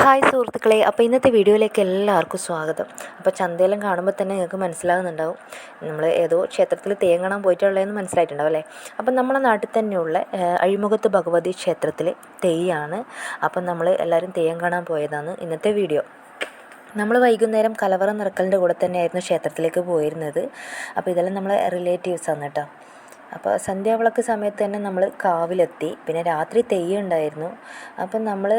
Hi സുഹൃത്തുക്കളെ, അപ്പോൾ ഇന്നത്തെ വീഡിയോയിലേക്ക് എല്ലാവർക്കും സ്വാഗതം. അപ്പോൾ ചന്തയെല്ലാം കാണുമ്പോൾ തന്നെ നിങ്ങൾക്ക് മനസ്സിലാകുന്നുണ്ടാവും നമ്മൾ ഏതോ ക്ഷേത്രത്തിൽ തെയ്യം കാണാൻ പോയിട്ടുള്ളതെന്ന് മനസ്സിലായിട്ടുണ്ടാവും അല്ലേ. അപ്പം നമ്മളെ നാട്ടിൽ തന്നെയുള്ള അഴിമുഖത്ത് ഭഗവതി ക്ഷേത്രത്തിൽ തെയ്യമാണ്. അപ്പം നമ്മൾ എല്ലാവരും തെയ്യം കാണാൻ പോയതാണ് ഇന്നത്തെ വീഡിയോ. നമ്മൾ വൈകുന്നേരം കലവറ നിറക്കലിൻ്റെ കൂടെ തന്നെയായിരുന്നു ക്ഷേത്രത്തിലേക്ക് പോയിരുന്നത്. അപ്പോൾ ഇതെല്ലാം നമ്മളെ റിലേറ്റീവ്സാണ് കേട്ടോ. അപ്പോൾ സന്ധ്യാവിളക്ക് സമയത്ത് തന്നെ നമ്മൾ കാവിലെത്തി. പിന്നെ രാത്രി തെയ്യം ഉണ്ടായിരുന്നു. അപ്പം നമ്മൾ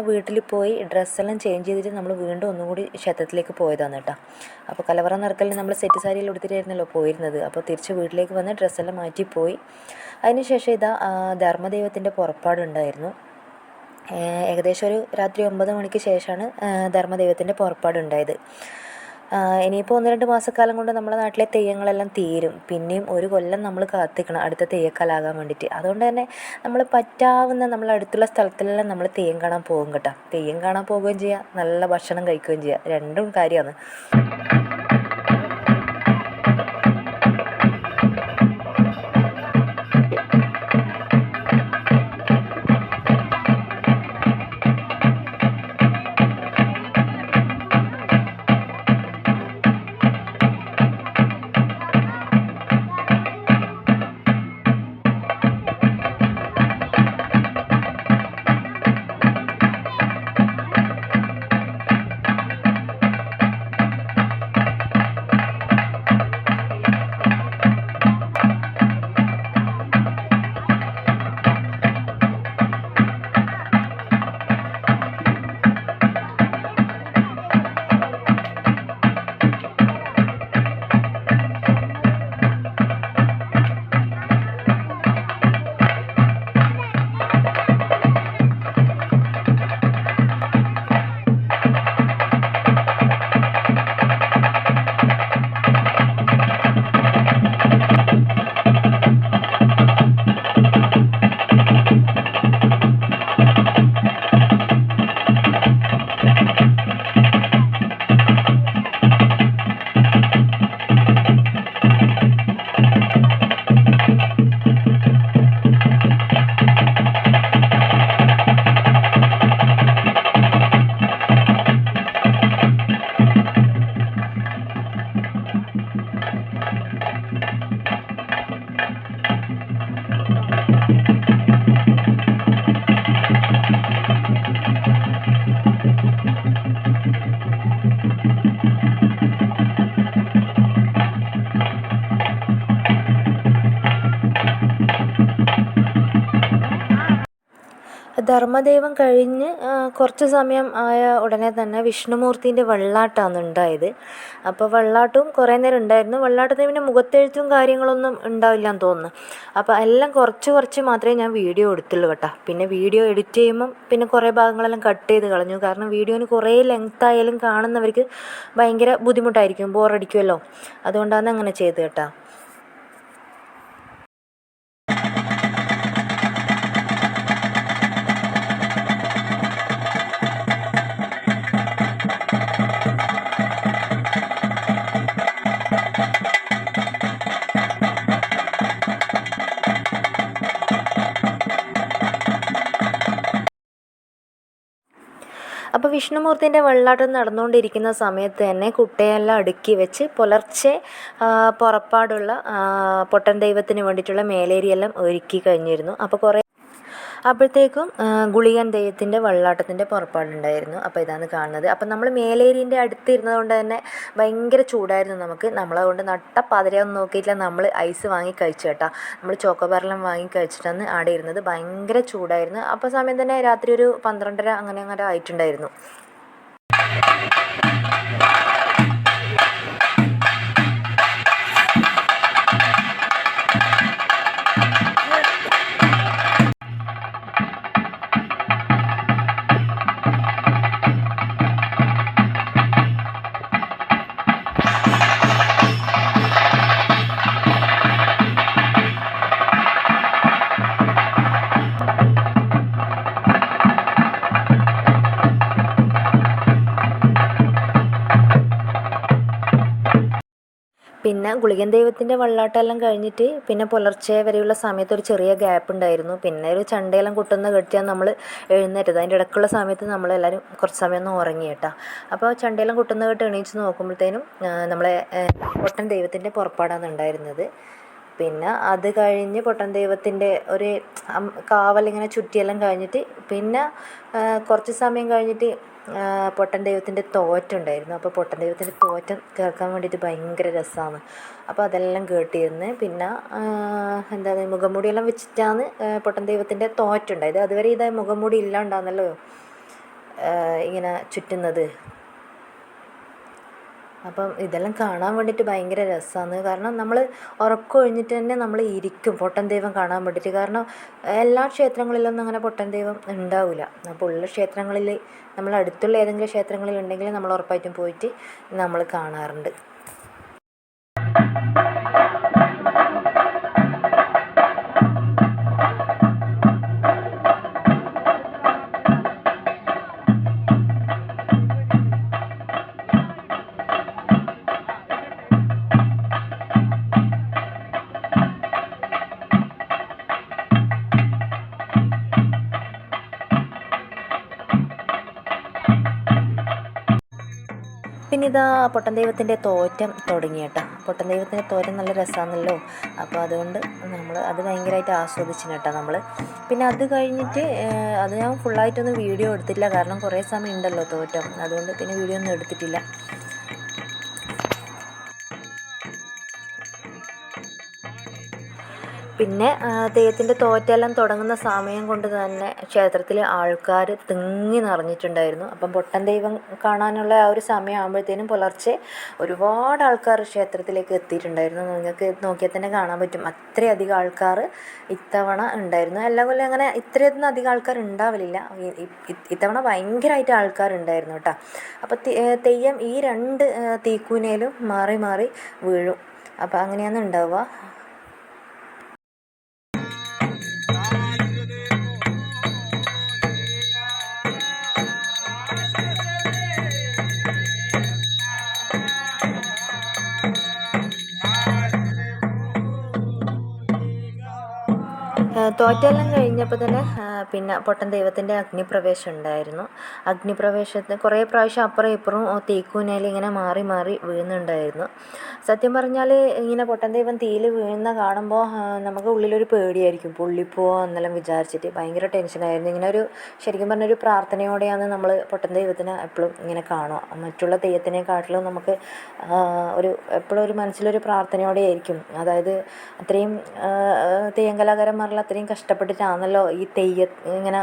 വീട്ടിൽ പോയി ഡ്രസ്സെല്ലാം ചേഞ്ച് ചെയ്തിട്ട് നമ്മൾ വീണ്ടും ഒന്നുകൂടി ക്ഷേത്രത്തിലേക്ക് പോയതാണ് കേട്ടോ. അപ്പോൾ കലവറ നിറക്കലിന് നമ്മൾ സെറ്റ് സാരിയിൽ ഉടുത്തിട്ടായിരുന്നല്ലോ പോയിരുന്നത്. അപ്പോൾ തിരിച്ച് വീട്ടിലേക്ക് വന്ന് ഡ്രസ്സെല്ലാം മാറ്റിപ്പോയി. അതിനുശേഷം ഇതാ ധർമ്മദൈവത്തിൻ്റെ പുറപ്പാടുണ്ടായിരുന്നു. ഏകദേശം ഒരു രാത്രി 9 മണിക്ക് ശേഷമാണ് ധർമ്മദൈവത്തിൻ്റെ പുറപ്പാടുണ്ടായത്. ഇനിയിപ്പോൾ 1-2 മാസക്കാലം കൊണ്ട് നമ്മുടെ നാട്ടിലെ തെയ്യങ്ങളെല്ലാം തീരും. പിന്നെയും ഒരു കൊല്ലം നമ്മൾ കാത്തിക്കണം അടുത്ത തെയ്യക്കാലാകാൻ വേണ്ടിയിട്ട്. അതുകൊണ്ട് തന്നെ നമ്മൾ പറ്റാവുന്ന നമ്മളടുത്തുള്ള സ്ഥലത്തെല്ലാം നമ്മൾ തെയ്യം കാണാൻ പോകും കേട്ടോ. തെയ്യം കാണാൻ പോവുകയും ചെയ്യുക, നല്ല ഭക്ഷണം കഴിക്കുകയും ചെയ്യുക, രണ്ടും കാര്യമാണ്. ധർമ്മദൈവം കഴിഞ്ഞ് കുറച്ച് സമയം ആയ ഉടനെ തന്നെ വിഷ്ണുമൂർത്തിൻ്റെ വെള്ളാട്ടമാണ് ഉണ്ടായത്. അപ്പോൾ വെള്ളാട്ടവും കുറേ നേരം ഉണ്ടായിരുന്നു. വെള്ളാട്ടത്തിന് പിന്നെ മുഖത്തെഴുത്തും കാര്യങ്ങളൊന്നും ഉണ്ടാവില്ലെന്ന് തോന്നുന്നു. അപ്പോൾ എല്ലാം കുറച്ച് മാത്രമേ ഞാൻ വീഡിയോ എടുത്തുള്ളൂ കേട്ടോ. പിന്നെ വീഡിയോ എഡിറ്റ് ചെയ്യുമ്പം പിന്നെ കുറേ ഭാഗങ്ങളെല്ലാം കട്ട് ചെയ്ത് കളഞ്ഞു. കാരണം വീഡിയോന് കുറേ ലെങ്ത് ആയാലും കാണുന്നവർക്ക് ഭയങ്കര ബുദ്ധിമുട്ടായിരിക്കും, ബോറടിക്കുമല്ലോ. അതുകൊണ്ടാണ് അങ്ങനെ ചെയ്ത് കേട്ടോ. അപ്പോൾ വിഷ്ണുമൂർത്തിൻ്റെ വെള്ളാട്ടം നടന്നുകൊണ്ടിരിക്കുന്ന സമയത്ത് തന്നെ കുട്ടയെല്ലാം അടുക്കി വെച്ച് പുലർച്ചെ പുറപ്പാടുള്ള പൊട്ടൻ ദൈവത്തിന് വേണ്ടിയിട്ടുള്ള മേലേരിയെല്ലാം ഒരുക്കി കഴിഞ്ഞിരുന്നു. അപ്പോൾ അപ്പോഴത്തേക്കും ഗുളികൻ ദൈവത്തിൻ്റെ വെള്ളാട്ടത്തിൻ്റെ പുറപ്പാടുണ്ടായിരുന്നു. അപ്പോൾ ഇതാണ് കാണുന്നത്. അപ്പം നമ്മൾ മേലേരിൻ്റെ അടുത്ത് ഇരുന്നത് കൊണ്ട് തന്നെ ഭയങ്കര ചൂടായിരുന്നു നമുക്ക്. നമ്മളതുകൊണ്ട് നട്ട പതിരെയൊന്നും നോക്കിയിട്ടില്ല, നമ്മൾ ഐസ് വാങ്ങി കഴിച്ചു കേട്ടോ. നമ്മൾ ചോക്കോബാറെല്ലാം വാങ്ങി കഴിച്ചിട്ടാണ് ആടെ ഇരുന്നത്. ഭയങ്കര ചൂടായിരുന്നു. അപ്പോൾ സമയം തന്നെ രാത്രി ഒരു 12:30 അങ്ങനെ ആയിട്ടുണ്ടായിരുന്നു. പിന്നെ ഗുളികൻ ദൈവത്തിൻ്റെ വെള്ളാട്ടമെല്ലാം കഴിഞ്ഞിട്ട് പിന്നെ പുലർച്ചെ വരെയുള്ള സമയത്ത് ഒരു ചെറിയ ഗ്യാപ്പ് ഉണ്ടായിരുന്നു. പിന്നെ ഒരു ചണ്ടയെല്ലാം കുട്ടുന്ന കെട്ടിയാണ് നമ്മൾ എഴുന്നേറ്റത്. അതിൻ്റെ ഇടയ്ക്കുള്ള സമയത്ത് നമ്മളെല്ലാവരും കുറച്ച് സമയം ഒന്ന് ഉറങ്ങി കേട്ടോ. അപ്പോൾ ചണ്ടയെല്ലാം കുട്ടുന്ന കേട്ട് എണീച്ച് നോക്കുമ്പോഴത്തേനും നമ്മളെ പൊട്ടൻ ദൈവത്തിൻ്റെ പുറപ്പാടാണ് ഉണ്ടായിരുന്നത്. പിന്നെ അത് കഴിഞ്ഞ് പൊട്ടൻ ദൈവത്തിൻ്റെ ഒരു കാവലിങ്ങനെ ചുറ്റിയെല്ലാം കഴിഞ്ഞിട്ട് പിന്നെ കുറച്ച് സമയം കഴിഞ്ഞിട്ട് പൊട്ടൻ ദൈവത്തിൻ്റെ തോറ്റുണ്ടായിരുന്നു. അപ്പോൾ പൊട്ടൻ ദൈവത്തിൻ്റെ തോറ്റം കേൾക്കാൻ വേണ്ടിയിട്ട് ഭയങ്കര രസമാണ്. അപ്പോൾ അതെല്ലാം കേട്ടിരുന്ന് പിന്നെ എന്താണ് മുഖംമൂടിയെല്ലാം വെച്ചിട്ടാണ് പൊട്ടൻ ദൈവത്തിൻ്റെ തോറ്റുണ്ടായത്. അതുവരെ ഇതാ മുഖംമൂടി ഇല്ലാണ്ടാന്നല്ലോ ഇങ്ങനെ ചുറ്റുന്നത്. അപ്പം ഇതെല്ലാം കാണാൻ വേണ്ടിയിട്ട് ഭയങ്കര രസമാണ്. കാരണം നമ്മൾ ഉറക്കം ഒഴിഞ്ഞിട്ട് തന്നെ നമ്മൾ ഇരിക്കും പൊട്ടൻ ദൈവം കാണാൻ വേണ്ടിയിട്ട്. കാരണം എല്ലാ ക്ഷേത്രങ്ങളിലൊന്നും അങ്ങനെ പൊട്ടൻ ദൈവം ഉണ്ടാവില്ല. അപ്പോൾ ഉള്ള ക്ഷേത്രങ്ങളിൽ നമ്മൾ അടുത്തുള്ള ഏതെങ്കിലും ക്ഷേത്രങ്ങളിൽ ഉണ്ടെങ്കിൽ നമ്മൾ ഉറപ്പായിട്ടും പോയിട്ട് നമ്മൾ കാണാറുണ്ട്. പിന്നെ ഇതാ പൊട്ടൻ ദൈവത്തിൻ്റെ തോറ്റം തുടങ്ങി കേട്ടോ. പൊട്ടൻ ദൈവത്തിൻ്റെ തോറ്റം നല്ല രസമാണല്ലോ. അപ്പോൾ അതുകൊണ്ട് നമ്മൾ അത് ഭയങ്കരമായിട്ട് ആസ്വദിച്ചു കേട്ടോ നമ്മൾ. പിന്നെ അത് കഴിഞ്ഞിട്ട് അത് ഞാൻ ഫുള്ളായിട്ടൊന്നും വീഡിയോ എടുത്തില്ല. കാരണം കുറേ സമയം ഉണ്ടല്ലോ തോറ്റം. അതുകൊണ്ട് പിന്നെ വീഡിയോ ഒന്നും എടുത്തിട്ടില്ല. പിന്നെ തെയ്യത്തിൻ്റെ തോറ്റെല്ലാം തുടങ്ങുന്ന സമയം കൊണ്ട് തന്നെ ക്ഷേത്രത്തിൽ ആൾക്കാർ തിങ്ങി നിറഞ്ഞിട്ടുണ്ടായിരുന്നു. അപ്പം പൊട്ടൻ ദൈവം കാണാനുള്ള ആ ഒരു സമയമാകുമ്പോഴത്തേനും പുലർച്ചെ ഒരുപാട് ആൾക്കാർ ക്ഷേത്രത്തിലേക്ക് എത്തിയിട്ടുണ്ടായിരുന്നു. നിങ്ങൾക്ക് നോക്കിയാൽ തന്നെ കാണാൻ പറ്റും. അത്രയധികം ആൾക്കാർ ഇത്തവണ ഉണ്ടായിരുന്നു. എല്ലാ കൊല്ലം അങ്ങനെ ഇത്രയൊന്നും അധികം ആൾക്കാർ ഉണ്ടാവലില്ല. ഇത്തവണ ഭയങ്കരമായിട്ട് ആൾക്കാരുണ്ടായിരുന്നു കേട്ടോ. അപ്പോൾ തെയ്യം ഈ 2 തീക്കൂനയിലും മാറി മാറി വീഴും. അപ്പോൾ അങ്ങനെയാണ് ഉണ്ടാവുക. തോറ്റെല്ലാം കഴിഞ്ഞപ്പോൾ തന്നെ പിന്നെ പൊട്ടൻ ദൈവത്തിൻ്റെ അഗ്നിപ്രവേശം ഉണ്ടായിരുന്നു. അഗ്നിപ്രവേശത്തിന് കുറേ പ്രാവശ്യം അപ്പുറം ഇപ്പുറം തീക്കൂനയിൽ ഇങ്ങനെ മാറി മാറി വീഴുന്നുണ്ടായിരുന്നു. സത്യം പറഞ്ഞാൽ ഇങ്ങനെ പൊട്ടൻ ദൈവം തീയിൽ വീഴുന്ന കാണുമ്പോൾ നമുക്ക് ഉള്ളിലൊരു പേടിയായിരിക്കും. പൊള്ളിപ്പോവോ എന്നെല്ലാം വിചാരിച്ചിട്ട് ഭയങ്കര ടെൻഷനായിരുന്നു. ഇങ്ങനെ ഒരു ശരിക്കും പറഞ്ഞൊരു പ്രാർത്ഥനയോടെയാണ് നമ്മൾ പൊട്ടൻ ദൈവത്തിനെ എപ്പോഴും ഇങ്ങനെ കാണുക. മറ്റുള്ള തെയ്യത്തിനെക്കാട്ടിലും നമുക്ക് ഒരു എപ്പോഴും ഒരു മനസ്സിലൊരു പ്രാർത്ഥനയോടെ ആയിരിക്കും. അതായത് അത്രയും തെയ്യം കലാകാരന്മാരെല്ലാം അത്രയും കഷ്ടപ്പെട്ടിട്ടാണല്ലോ ഈ തെയ്യം ഇങ്ങനെ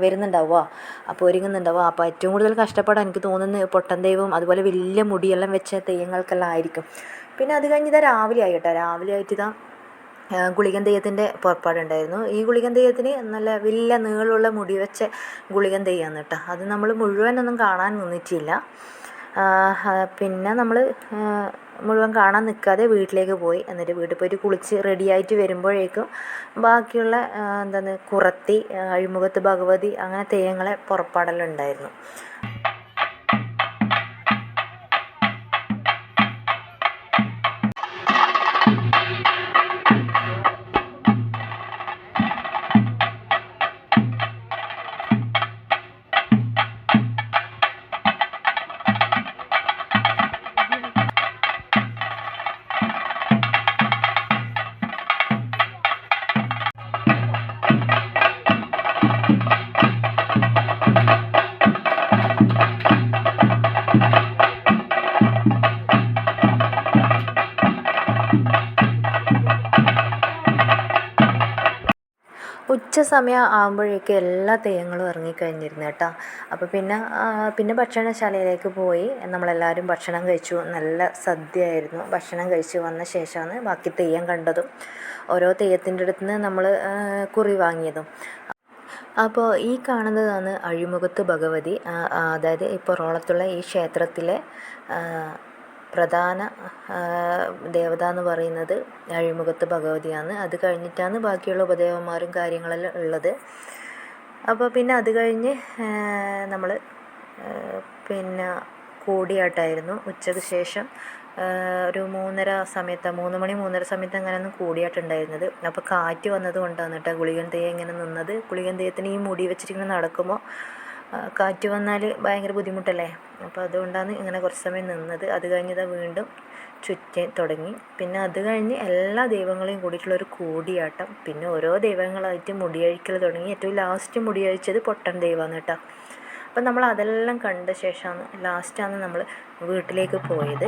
വരുന്നുണ്ടാവുക, അപ്പോൾ ഒരുങ്ങുന്നുണ്ടാവുക. അപ്പോൾ ഏറ്റവും കൂടുതൽ കഷ്ടപ്പാട് എനിക്ക് തോന്നുന്നത് പൊട്ടൻ ദൈവം അതുപോലെ വലിയ മുടിയെല്ലാം വെച്ച തെയ്യങ്ങൾക്കെല്ലാം ആയിരിക്കും. പിന്നെ അത് കഴിഞ്ഞ് ഇതാ രാവിലെ ആയി കേട്ടോ. രാവിലെ ആയിട്ട് ഇതാ ഗുളികൻ തെയ്യത്തിൻ്റെ പുറപ്പാടുണ്ടായിരുന്നു. ഈ ഗുളികൻ തെയ്യത്തിന് നല്ല വലിയ നീളമുള്ള മുടി വെച്ച ഗുളികൻ തെയ്യമാണ് കേട്ടോ. അത് നമ്മൾ മുഴുവനൊന്നും കാണാൻ നിന്നിട്ടില്ല. പിന്നെ നമ്മൾ മുഴുവൻ കാണാൻ നിൽക്കാതെ വീട്ടിലേക്ക് പോയി. എന്നിട്ട് വീട്ടിൽ പോയിട്ട് കുളിച്ച് റെഡിയായിട്ട് വരുമ്പോഴേക്കും ബാക്കിയുള്ള കുറത്തി, അഴിമുഖത്ത് ഭഗവതി അങ്ങനെ തെയ്യങ്ങളെ പുറപ്പാടെല്ലാം ഉണ്ടായിരുന്നു. ഉച്ച സമയം ആകുമ്പോഴേക്കും എല്ലാ തെയ്യങ്ങളും ഇറങ്ങിക്കഴിഞ്ഞിരുന്നു കേട്ടോ. അപ്പോൾ പിന്നെ ഭക്ഷണശാലയിലേക്ക് പോയി നമ്മളെല്ലാവരും ഭക്ഷണം കഴിച്ചു. നല്ല സദ്യയായിരുന്നു. ഭക്ഷണം കഴിച്ച് വന്ന ശേഷമാണ് ബാക്കി തെയ്യം കണ്ടതും ഓരോ തെയ്യത്തിൻ്റെ അടുത്ത് നിന്ന് നമ്മൾ കുറി വാങ്ങിയതും. അപ്പോൾ ഈ കാണുന്നതാണ് അഴിമുഖത്ത് ഭഗവതി. അതായത് ഈ പൊറോളത്തുള്ള ഈ ക്ഷേത്രത്തിലെ പ്രധാന ദേവത എന്ന് പറയുന്നത് അഴിമുഖത്ത് ഭഗവതിയാണ്. അത് കഴിഞ്ഞിട്ടാണ് ബാക്കിയുള്ള ഉപദേവന്മാരും കാര്യങ്ങളെല്ലാം ഉള്ളത്. അപ്പോൾ പിന്നെ അത് കഴിഞ്ഞ് നമ്മൾ പിന്നെ കൂടിയാട്ടമായിരുന്നു. ഉച്ചയ്ക്ക് ശേഷം ഒരു 3 മണി 3:30 സമയത്ത് അങ്ങനെയൊന്നും കൂടിയിട്ടുണ്ടായിരുന്നത്. അപ്പോൾ കാറ്റ് വന്നത് കൊണ്ടാണ് കേട്ടോ ഗുളികൻ തെയ്യം ഇങ്ങനെ നിന്നത്. ഗുളികൻ തെയ്യത്തിന് ഈ മുടി വെച്ചിട്ടിങ്ങനെ നടക്കുമ്പോൾ കാറ്റ് വന്നാൽ ഭയങ്കര ബുദ്ധിമുട്ടല്ലേ. അപ്പോൾ അതുകൊണ്ടാണ് ഇങ്ങനെ കുറച്ച് സമയം നിന്നത്. അത് കഴിഞ്ഞത് വീണ്ടും ചുറ്റാൻ തുടങ്ങി. പിന്നെ അത് കഴിഞ്ഞ് എല്ലാ ദൈവങ്ങളെയും കൂടിയിട്ടുള്ളൊരു കൂടിയാട്ടം. പിന്നെ ഓരോ ദൈവങ്ങളായിട്ട് മുടിയഴിക്കൽ തുടങ്ങി. ഏറ്റവും ലാസ്റ്റ് മുടിയഴിച്ചത് പൊട്ടൻ ദൈവമാണ് കേട്ടോ. അപ്പം നമ്മൾ അതെല്ലാം കണ്ട ശേഷമാണ് ലാസ്റ്റാണ് നമ്മൾ വീട്ടിലേക്ക് പോയത്.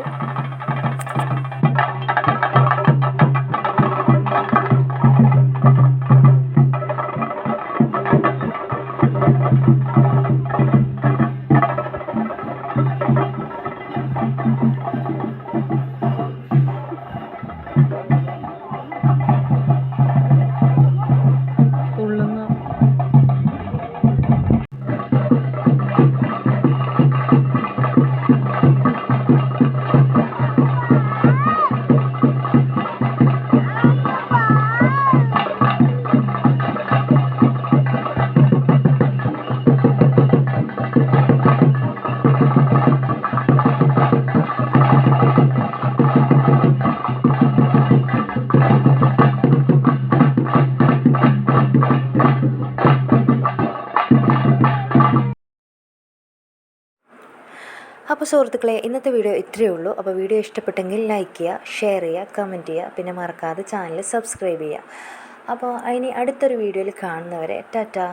അപ്പോൾ സുഹൃത്തുക്കളെ, ഇന്നത്തെ വീഡിയോ ഇത്രയേ ഉള്ളൂ. അപ്പോൾ വീഡിയോ ഇഷ്ടപ്പെട്ടെങ്കിൽ ലൈക്ക് ചെയ്യുക, ഷെയർ ചെയ്യുക, കമൻറ്റ് ചെയ്യുക, പിന്നെ മറക്കാതെ ചാനൽ സബ്സ്ക്രൈബ് ചെയ്യുക. അപ്പോൾ ഇനി അടുത്തൊരു വീഡിയോയിൽ കാണുന്നവരെ ടാറ്റാ.